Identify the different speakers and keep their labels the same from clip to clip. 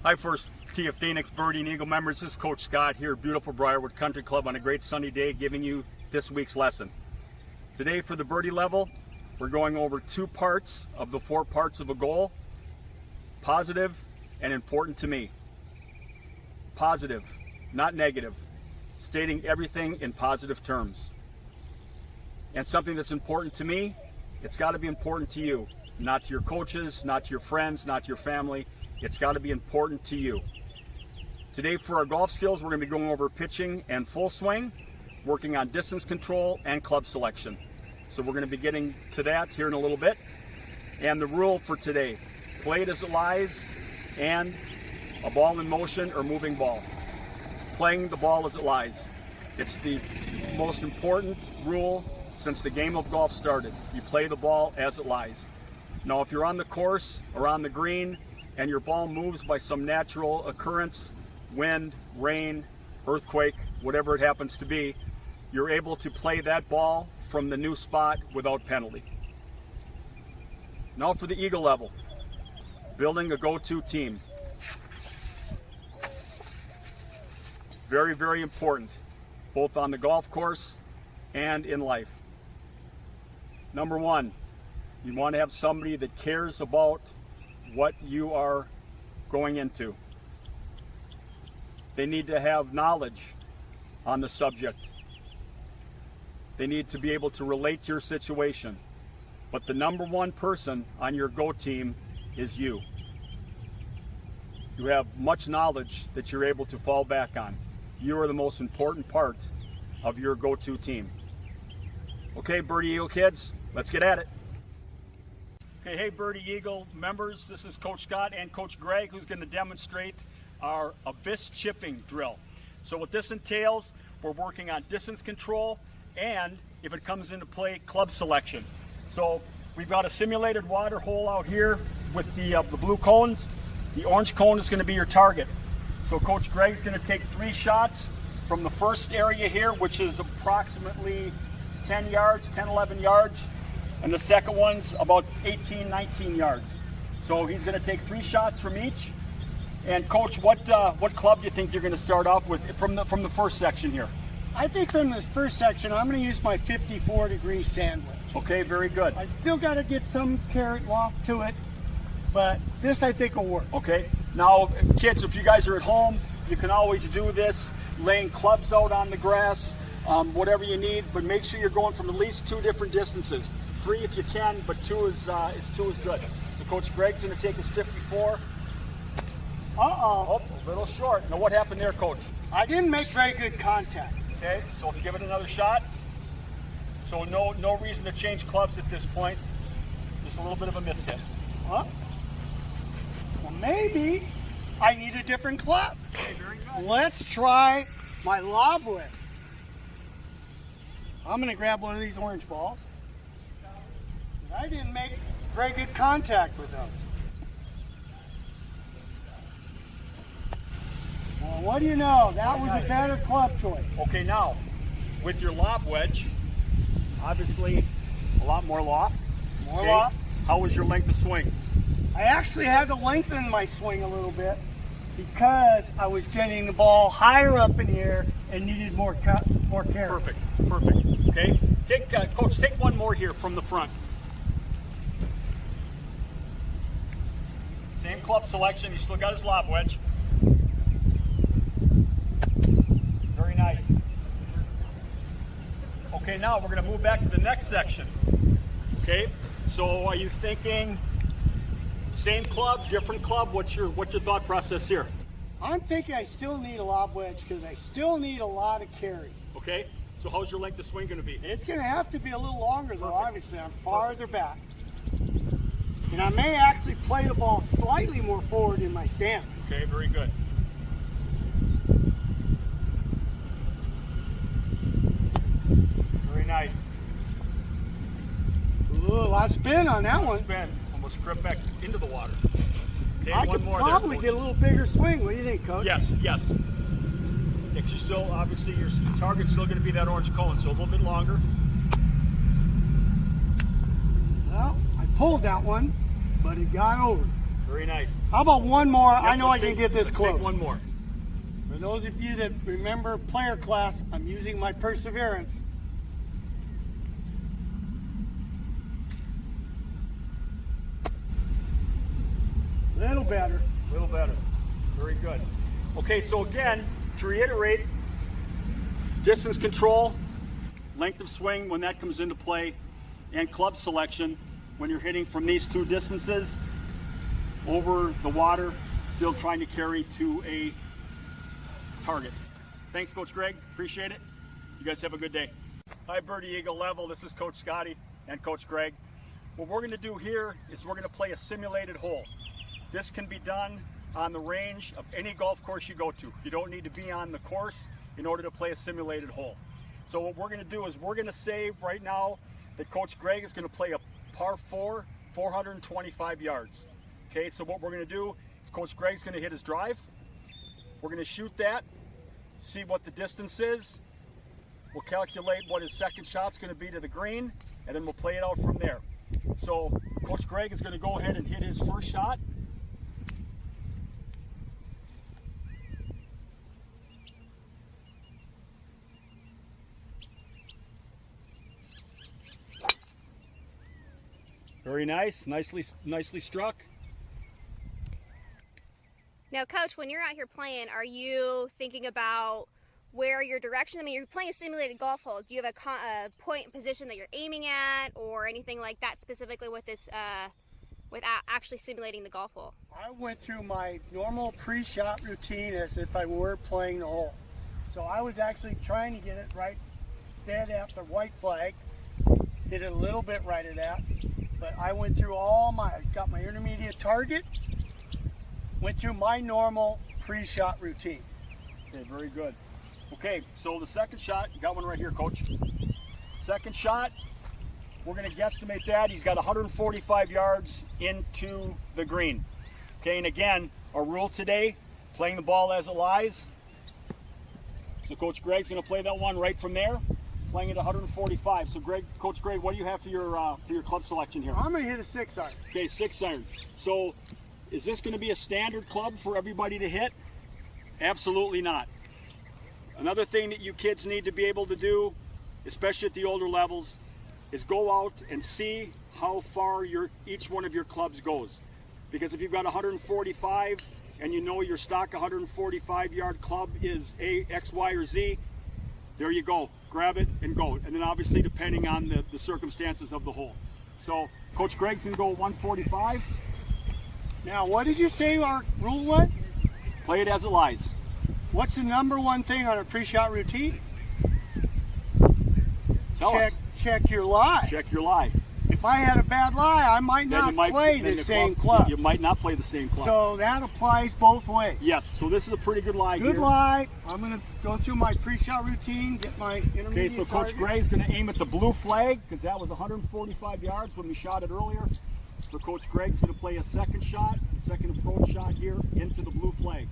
Speaker 1: Hi, FirstTee-Phoenix Birdie and Eagle members. This is Coach Scott here at beautiful Briarwood Country Club on a great sunny day, giving you this week's lesson. Today for the birdie level, we're going over 2 parts of the 4 parts of a goal: positive and important to me. Positive, not negative. Stating everything in positive terms. And something that's important to me, it's got to be important to you. Not to your coaches, not to your friends, not to your family. It's got to be important to you. Today for our golf skills, we're going to be going over pitching and full swing, working on distance control and club selection. So we're going to be getting to that here in a little bit. And the rule for today: play it as it lies, and a ball in motion or moving ball. Playing the ball as it lies. It's the most important rule since the game of golf started. You play the ball as it lies. Now, if you're on the course or on the green and your ball moves by some natural occurrence, wind, rain, earthquake, whatever it happens to be, you're able to play that ball from the new spot without penalty. Now for the Eagle level, building a go-to team. Very, very important, both on the golf course and in life. Number 1, you want to have somebody that cares about what you are going into. They need to have knowledge on the subject. They need to be able to relate to your situation. But the number 1 person on your go team is you. You have much knowledge that you're able to fall back on. You are the most important part of your go-to team. Okay, Birdie Eagle kids, let's get at it. Okay, hey Birdie Eagle members, this is Coach Scott and Coach Greg, who's going to demonstrate our abyss chipping drill. So what this entails, we're working on distance control and, if it comes into play, club selection. So we've got a simulated water hole out here with the blue cones. The orange cone is going to be your target. So Coach Greg's going to take 3 shots from the first area here, which is approximately 10 yards, 10, 11 yards. And the second one's about 18, 19 yards. So he's going to take 3 shots from each. And Coach, what club do you think you're going to start off with from the first section here?
Speaker 2: I think from this first section, I'm going to use my 54-degree sandwich.
Speaker 1: Okay, very good.
Speaker 2: I still got to get some carrot loft to it, but this I think will work.
Speaker 1: Okay. Now, kids, if you guys are at home, you can always do this, laying clubs out on the grass, whatever you need, but make sure you're going from at least 2 different distances. 3 if you can, but 2 is good. So Coach Greg's going to take his 54. Oh, a little short. Now, what happened there, Coach?
Speaker 2: I didn't make very good contact.
Speaker 1: Okay, so let's give it another shot. So no reason to change clubs at this point. Just a little bit of a miss hit.
Speaker 2: Huh? Well, maybe I need a different club.
Speaker 1: Okay, very good.
Speaker 2: Let's try my lob wedge. I'm going to grab one of these orange balls. I didn't make very good contact with those. Well, what do you know? That was a better club choice.
Speaker 1: Okay, now, with your lob wedge, obviously a lot more loft.
Speaker 2: More loft.
Speaker 1: How was your length of swing?
Speaker 2: I actually had to lengthen my swing a little bit because I was getting the ball higher up in the air and needed more carry.
Speaker 1: Perfect. Okay, Coach, take one more here from the front. Same club selection. He's still got his lob wedge. Very nice. Okay, now we're going to move back to the next section. Okay, so are you thinking same club, different club? What's your thought process here?
Speaker 2: I'm thinking I still need a lob wedge because I still need a lot of carry.
Speaker 1: Okay, so how's your length of swing going to be?
Speaker 2: It's going to have to be a little longer though. Perfect. Obviously I'm farther back. And I may actually play the ball slightly more forward in my stance.
Speaker 1: Okay, very good. Very nice.
Speaker 2: Ooh, a lot of spin on that one.
Speaker 1: Spin. Almost grip back into the water. Okay,
Speaker 2: I
Speaker 1: one
Speaker 2: could
Speaker 1: more
Speaker 2: probably
Speaker 1: there,
Speaker 2: get a little bigger swing. What do you think, Coach?
Speaker 1: Yes. Because you still, obviously, your target's still going to be that orange cone, so a little bit longer.
Speaker 2: Well, I pulled that one, but it got over.
Speaker 1: Very nice.
Speaker 2: How about one more?
Speaker 1: Yep,
Speaker 2: I know I
Speaker 1: let's
Speaker 2: can
Speaker 1: take-
Speaker 2: get this
Speaker 1: let's
Speaker 2: close.
Speaker 1: Take one more.
Speaker 2: For those of you that remember player class, I'm using my perseverance. Little better.
Speaker 1: A little better. Very good. Okay, so again, to reiterate, distance control, length of swing when that comes into play, and club selection when you're hitting from these two distances over the water, still trying to carry to a target. Thanks, Coach Greg. Appreciate it. You guys have a good day. Hi, Birdie Eagle Level. This is Coach Scotty and Coach Greg. What we're going to do here is we're going to play a simulated hole. This can be done on the range of any golf course you go to. You don't need to be on the course in order to play a simulated hole. So what we're going to do is we're going to say right now that Coach Greg is going to play a par 4, 425 yards. Okay, so what we're going to do is Coach Greg's going to hit his drive. We're going to shoot that, see what the distance is. We'll calculate what his second shot's going to be to the green, and then we'll play it out from there. So Coach Greg is going to go ahead and hit his first shot. Very nice, nicely struck.
Speaker 3: Now, Coach, when you're out here playing, are you thinking about where your direction? I mean, you're playing a simulated golf hole. Do you have a point and position that you're aiming at, or anything like that specifically with this, without actually simulating the golf hole?
Speaker 2: I went through my normal pre-shot routine as if I were playing the hole. So I was actually trying to get it right dead at the white flag. Hit it a little bit right at that. But I went through got my intermediate target, went through my normal pre-shot routine.
Speaker 1: Okay, very good. Okay, so the second shot, you got one right here, Coach. Second shot, we're going to guesstimate that. He's got 145 yards into the green. Okay, and again, our rule today, playing the ball as it lies. So Coach Greg's going to play that one right from there, playing at 145. So Coach Greg, what do you have for your club selection here?
Speaker 2: I'm going to hit a 6-iron.
Speaker 1: Okay, 6-iron. So is this going to be a standard club for everybody to hit? Absolutely not. Another thing that you kids need to be able to do, especially at the older levels, is go out and see how far each one of your clubs goes. Because if you've got 145 and you know your stock 145 yard club is A, X, Y, or Z, there you go. Grab it and go. And then obviously depending on the circumstances of the hole. So Coach Greg's going to go 145.
Speaker 2: Now, what did you say our rule was?
Speaker 1: Play it as it lies.
Speaker 2: What's the number one thing on a pre-shot routine?
Speaker 1: Tell us.
Speaker 2: Check your lie.
Speaker 1: Check your lie.
Speaker 2: If I had a bad lie, I might
Speaker 1: Then
Speaker 2: not play the same club.
Speaker 1: You might not play the same club.
Speaker 2: So that applies both ways.
Speaker 1: Yes, so this is a pretty good lie here.
Speaker 2: Good lie. I'm going to go through my pre-shot routine, get my intermediate
Speaker 1: Okay, so
Speaker 2: target.
Speaker 1: Coach Gray's going to aim at the blue flag because that was 145 yards when we shot it earlier. So Coach Greg's going to play a second shot, second approach shot here into the blue flag.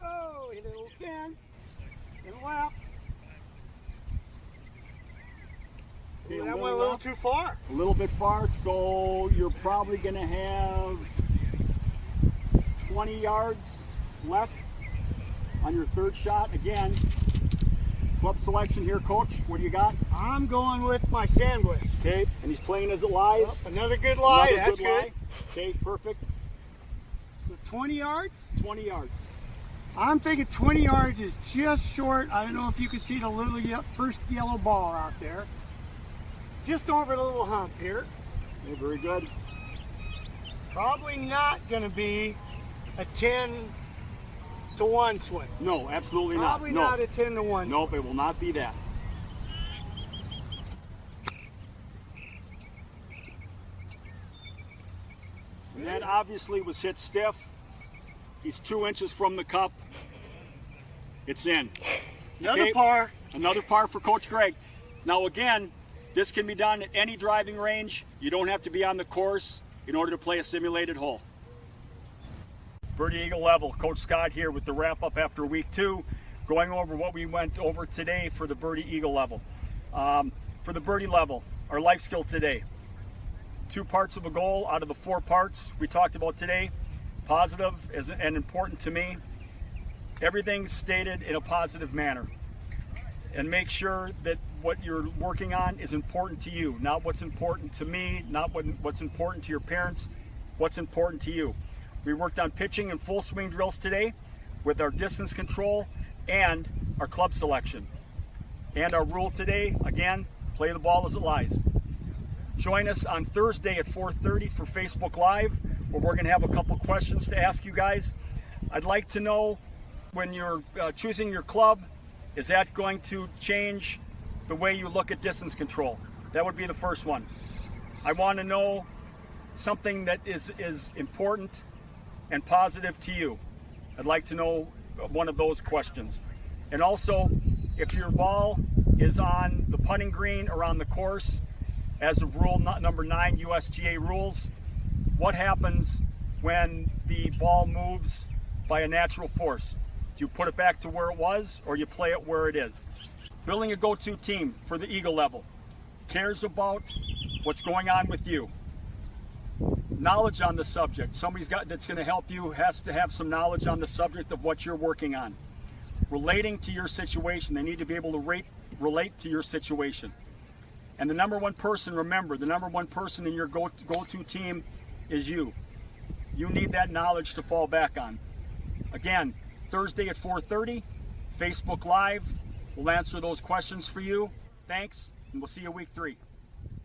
Speaker 2: Oh, hit it a little thin. In a lap.
Speaker 1: Okay,
Speaker 2: That went a little too far.
Speaker 1: A little bit far, so you're probably going to have 20 yards left on your third shot. Again, club selection here, Coach. What do you got?
Speaker 2: I'm going with my sandwich.
Speaker 1: Okay, and he's playing as it lies.
Speaker 2: Oh, another good lie.
Speaker 1: Another
Speaker 2: That's good.
Speaker 1: lie. Okay, perfect.
Speaker 2: So 20 yards?
Speaker 1: 20 yards.
Speaker 2: I'm thinking 20 yards is just short. I don't know if you can see the little first yellow ball out there. Just over the little hump here.
Speaker 1: Okay, very good.
Speaker 2: Probably not going to be a 10-to-1 swing.
Speaker 1: No, absolutely
Speaker 2: Probably
Speaker 1: not.
Speaker 2: not a 10-to-1 swing.
Speaker 1: Nope, it will not be that. And that obviously was hit stiff. He's 2 inches from the cup. It's in.
Speaker 2: Another
Speaker 1: Okay,
Speaker 2: par.
Speaker 1: Another par for Coach Greg. Now again, this can be done at any driving range. You don't have to be on the course in order to play a simulated hole. Birdie Eagle Level, Coach Scott here with the wrap up after week 2, going over what we went over today for the Birdie Eagle Level. For the Birdie Level, our life skill today. 2 parts of a goal out of the 4 parts we talked about today. Positive and important to me. Everything's stated in a positive manner. And make sure that what you're working on is important to you, not what's important to me, not what's important to your parents, what's important to you. We worked on pitching and full swing drills today with our distance control and our club selection. And our rule today, again, play the ball as it lies. Join us on Thursday at 4:30 for Facebook Live, where we're going to have a couple questions to ask you guys. I'd like to know, when you're choosing your club, is that going to change the way you look at distance control? That would be the first one. I want to know something that is important and positive to you. I'd like to know one of those questions. And also, if your ball is on the putting green or on the course, as of rule number 9 USGA rules, what happens when the ball moves by a natural force? Do you put it back to where it was, or you play it where it is? Building a go-to team for the Eagle level cares about what's going on with you. Knowledge on the subject. Somebody's got that's going to help you has to have some knowledge on the subject of what you're working on. Relating to your situation. They need to be able to relate to your situation. And the number one person, remember, the number one person in your go-to team is you. You need that knowledge to fall back on. Again, Thursday at 4:30, Facebook Live. We'll answer those questions for you. Thanks, and we'll see you week 3.